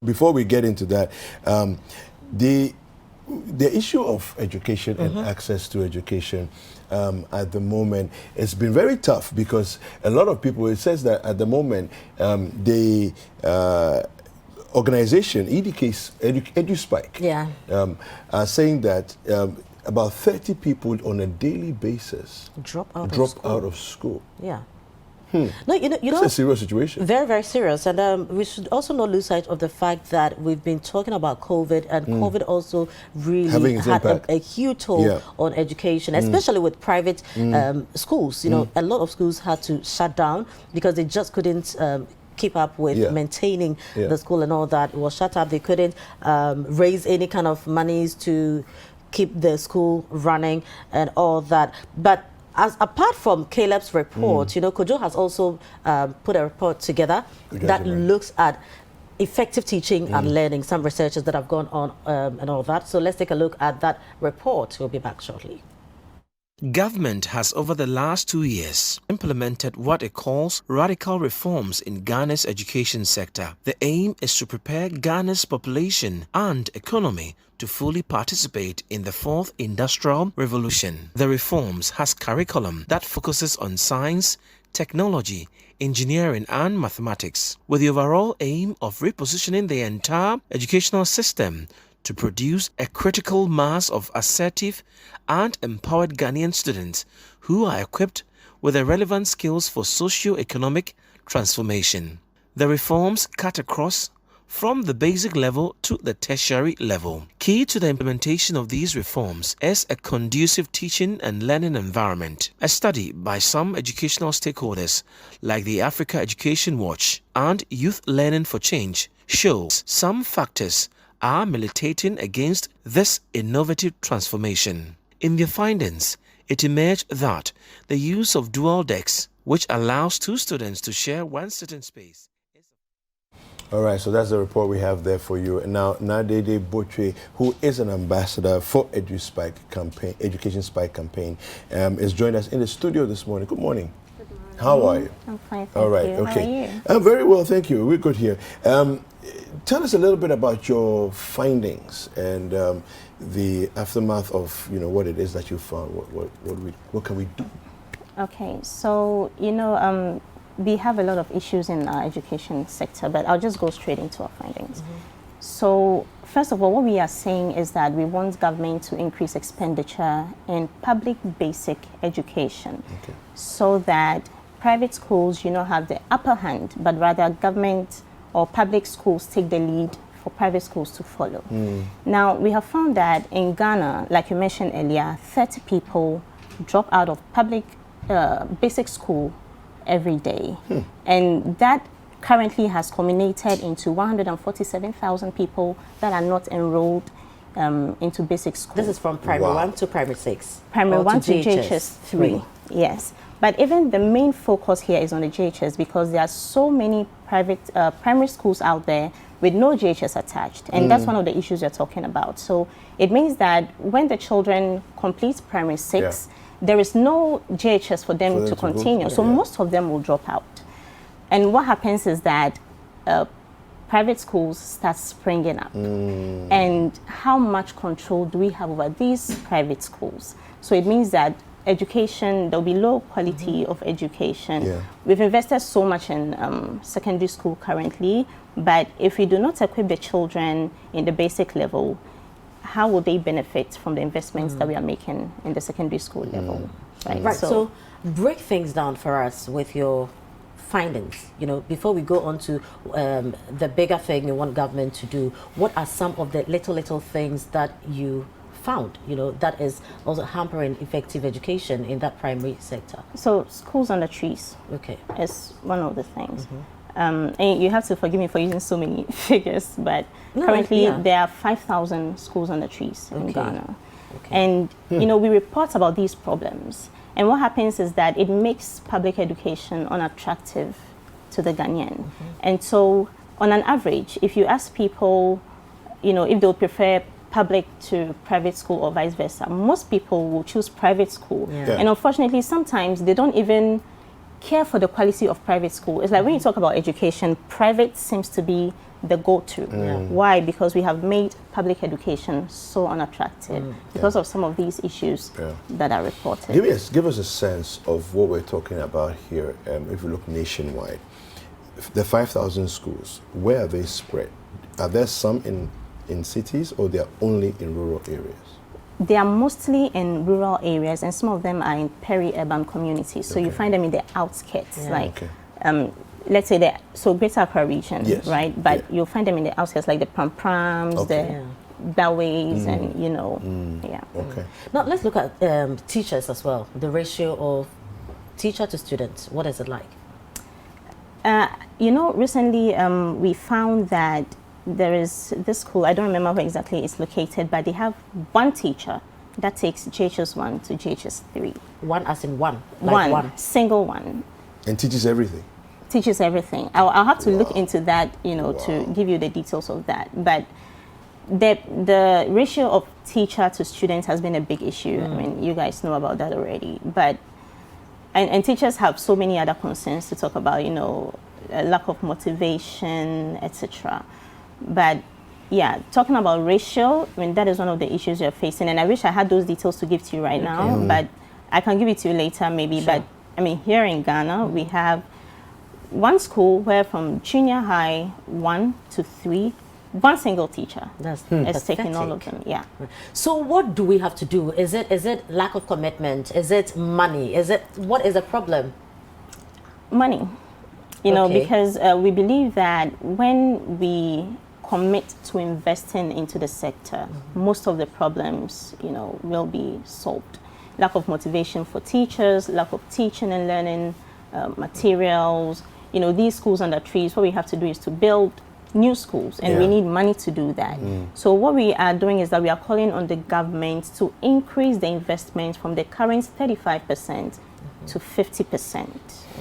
Before we get into that, the issue of education and access to education at the moment, it's been very tough because a lot of people, it says that at the moment, the organization, EduSpike, are saying that about 30 people on a daily basis drop out of school. Yeah. No, you know, it's a serious situation. Very, very serious. And we should also not lose sight of the fact that we've been talking about COVID, and COVID also really had a huge toll on education, especially with private schools. You know, a lot of schools had to shut down because they just couldn't keep up with maintaining the school and all that. It was shut up. They couldn't raise any kind of monies to keep the school running and all that. But apart from Caleb's report, you know, Kojo has also put a report together that looks at effective teaching and learning, some researchers that have gone on and all that. So let's take a look at that report. We'll be back shortly. Government has over the last 2 years implemented what it calls radical reforms in Ghana's education sector. The aim is to prepare Ghana's population and economy to fully participate in the fourth industrial revolution. The reforms has curriculum that focuses on science, technology, engineering and mathematics, with the overall aim of repositioning the entire educational system to produce a critical mass of assertive and empowered Ghanaian students who are equipped with the relevant skills for socio-economic transformation. The reforms cut across from the basic level to the tertiary level. Key to the implementation of these reforms is a conducive teaching and learning environment. A study by some educational stakeholders like the Africa Education Watch and Youth Learning for Change shows some factors are militating against this innovative transformation. In their findings, it emerged that the use of dual decks, which allows two students to share one sitting space. All right, so that's the report we have there for you. And now, Nadede Botwe, who is an ambassador for EduSpike campaign, Education Spike campaign, is joined us in the studio this morning. Good morning. Good morning. How are you? I'm fine, thank All right, you. okay. How are you? I'm very well, thank you. We're good here. Tell us a little bit about your findings and the aftermath of, you know, what it is that you found. What can we do? Okay, so, you know, we have a lot of issues in our education sector, but I'll just go straight into our findings. So, first of all, what we are saying is that we want government to increase expenditure in public basic education, so that private schools, you know, have the upper hand, but rather government or public schools take the lead for private schools to follow. Now, we have found that in Ghana, like you mentioned earlier, 30 people drop out of public basic school every day. And that currently has culminated into 147,000 people that are not enrolled into basic school. This is from primary 1 to primary 6. Primary 1 to JHS 3. Yes. But even the main focus here is on the JHS because there are so many private primary schools out there with no JHS attached. And that's one of the issues you're talking about. So it means that when the children complete primary 6, there is no JHS for them to continue. So most of them will drop out. And what happens is that private schools start springing up. And how much control do we have over these private schools? So it means that education, there'll be low quality of education. We've invested so much in secondary school currently, but if we do not equip the children in the basic level, how will they benefit from the investments that we are making in the secondary school level? Right. So break things down for us with your findings, you know, before we go on to the bigger thing you want government to do. What are some of the little things that you found, you know, that is also hampering effective education in that primary sector? So schools on the trees is one of the things. And you have to forgive me for using so many figures, but currently there are 5,000 schools on the trees in Ghana. And, you know, we report about these problems. And what happens is that it makes public education unattractive to the Ghanaian. And so, on an average, if you ask people, you know, if they'll prefer public to private school or vice versa, most people will choose private school. And unfortunately, sometimes they don't even care for the quality of private school. It's like when you talk about education, private seems to be the go-to. Why? Because we have made public education so unattractive because of some of these issues that are reported. Give us a sense of what we're talking about here. If we look nationwide, the 5,000 schools, where are they spread? Are there some in cities, or they are only in rural areas? They are mostly in rural areas, and some of them are in peri-urban communities. So you find them in the outskirts, let's say so Greater Accra region, right? But you'll find them in the outskirts, like the Pram-Prams, the Belways, and Okay. Now let's look at teachers as well. The ratio of teacher to students, what is it like? Recently we found that there is this school, I don't remember where exactly it's located, but they have one teacher that takes JHS 1 to JHS 3. One as in one? Like one? Single one. And teaches everything? Teaches everything. I'll have to look into that, to give you the details of that. But the ratio of teacher to student has been a big issue. I mean, you guys know about that already. But and teachers have so many other concerns to talk about, a lack of motivation, etc. But yeah, talking about ratio, I mean, that is one of the issues you're facing. And I wish I had those details to give to you right now, but I can give it to you later maybe. Sure. But I mean, here in Ghana, we have one school where from junior high 1 to 3, one single teacher is taking all of them. Yeah. So what do we have to do? Is it lack of commitment? Is it money? What is the problem? Money. Because we believe that when we commit to investing into the sector, most of the problems, will be solved. Lack of motivation for teachers, lack of teaching and learning materials. These schools under trees, what we have to do is to build new schools, and we need money to do that. So what we are doing is that we are calling on the government to increase the investment from the current 35% to 50%.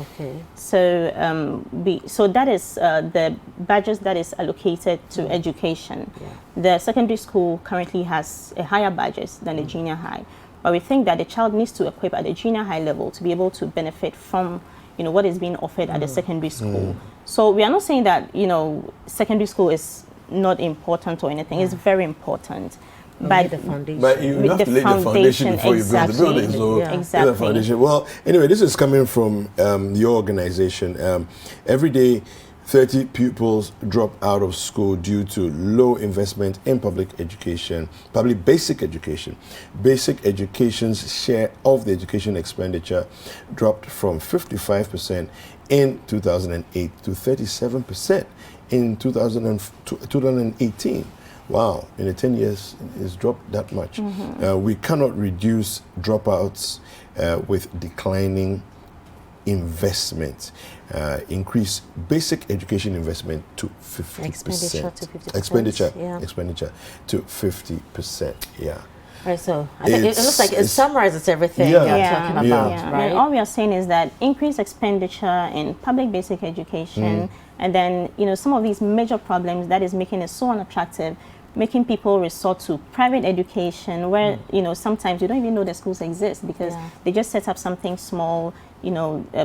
Okay. So that is the budget that is allocated to education. The secondary school currently has a higher budget than the junior high, but we think that the child needs to equip at the junior high level to be able to benefit from what is being offered at the secondary school. So we are not saying that secondary school is not important or anything. It's very important. But the foundation. But you have to lay the foundation before you build the building. So exactly. The foundation. Well, anyway, this is coming from your organization. Every day, 30 pupils drop out of school due to low investment in public education, public basic education. Basic education's share of the education expenditure dropped from 55% in 2008 to 37% in 2018. Wow, in 10 years, it's dropped that much. We cannot reduce dropouts with declining investment. Increase basic education investment to 50%. Expenditure to 50%. Yeah. Right, so I think it looks like it summarizes everything you're talking about. Right? And all we are saying is that increased expenditure in public basic education, and then some of these major problems that is making it so unattractive, making people resort to private education where sometimes you don't even know the schools exist because they just set up something small,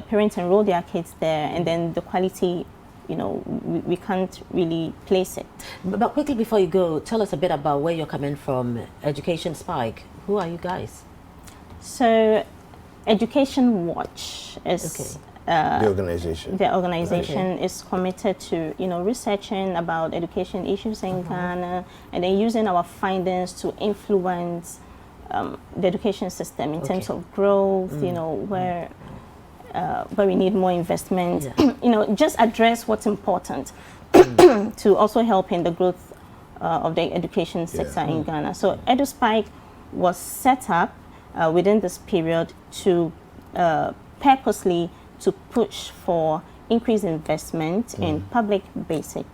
parents enroll their kids there, and then the quality we can't really place it. But quickly before you go, tell us a bit about where you're coming from. Education Spike, who are you guys? So Education Watch is the organization. The organization is committed to researching about education issues in Ghana, and then using our findings to influence the education system in terms of growth. Where we need more investment. Just address what's important to also help in the growth of the education sector in Ghana. So EduSpike was set up within this period to purposely to push for increased investment in public basic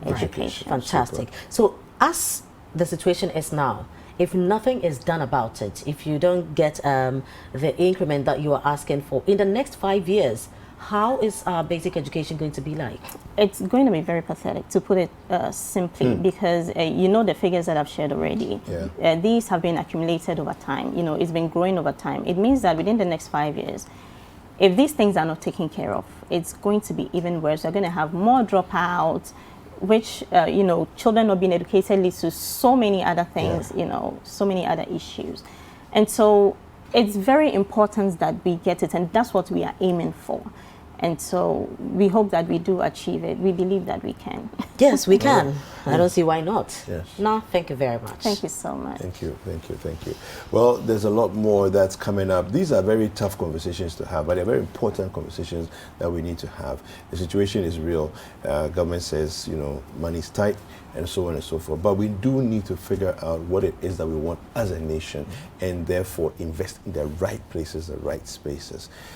education. Fantastic. So as the situation is now, if nothing is done about it, if you don't get the increment that you are asking for in the next 5 years, how is our basic education going to be like? It's going to be very pathetic, to put it simply, because the figures that I've shared already. These have been accumulated over time. It's been growing over time. It means that within the next 5 years, if these things are not taken care of, it's going to be even worse. We're going to have more dropouts. which, you know, children not being educated leads to so many other things, you know, so many other issues. And so it's very important that we get it, and that's what we are aiming for. And so we hope that we do achieve it. We believe that we can. Yes, we can. I don't see why not. Yes. No, thank you very much. Thank you so much. Thank you, thank you, thank you. Well, there's a lot more that's coming up. These are very tough conversations to have, but they're very important conversations that we need to have. The situation is real. Government says, you know, money's tight, and so on and so forth. But we do need to figure out what it is that we want as a nation, and therefore invest in the right places, the right spaces.